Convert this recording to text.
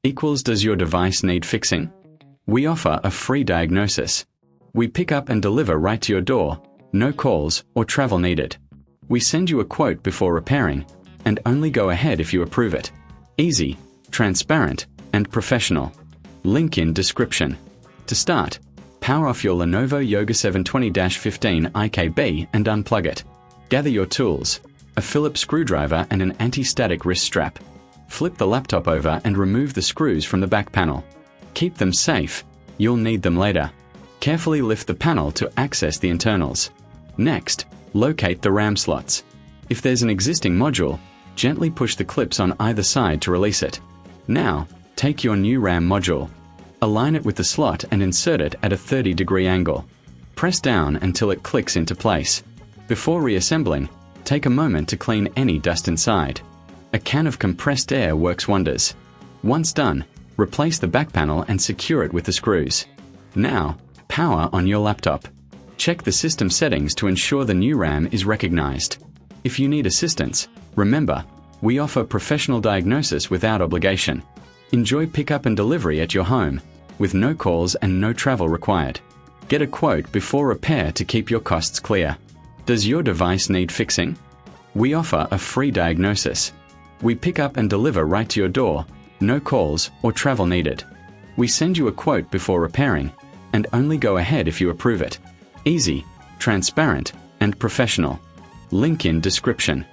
equals does your device need fixing? We offer a free diagnosis. We pick up and deliver right to your door, no calls or travel needed. We send you a quote before repairing, and only go ahead if you approve it. Easy, transparent, and professional. Link in description. To start, power off your Lenovo Yoga 720-15 IKB and unplug it. Gather your tools, a Phillips screwdriver and an anti-static wrist strap. Flip the laptop over and remove the screws from the back panel. Keep them safe, you'll need them later. Carefully lift the panel to access the internals. Next, locate the RAM slots. If there's an existing module, gently push the clips on either side to release it. Now, take your new RAM module. Align it with the slot and insert it at a 30-degree angle. Press down until it clicks into place. Before reassembling, take a moment to clean any dust inside. A can of compressed air works wonders. Once done, replace the back panel and secure it with the screws. Now, power on your laptop. Check the system settings to ensure the new RAM is recognized. If you need assistance, remember, we offer professional diagnosis without obligation. Enjoy pickup and delivery at your home, with no calls and no travel required. Get a quote before repair to keep your costs clear. Does your device need fixing? We offer a free diagnosis. We pick up and deliver right to your door, no calls or travel needed. We send you a quote before repairing, and only go ahead if you approve it. Easy, transparent, and professional. Link in description.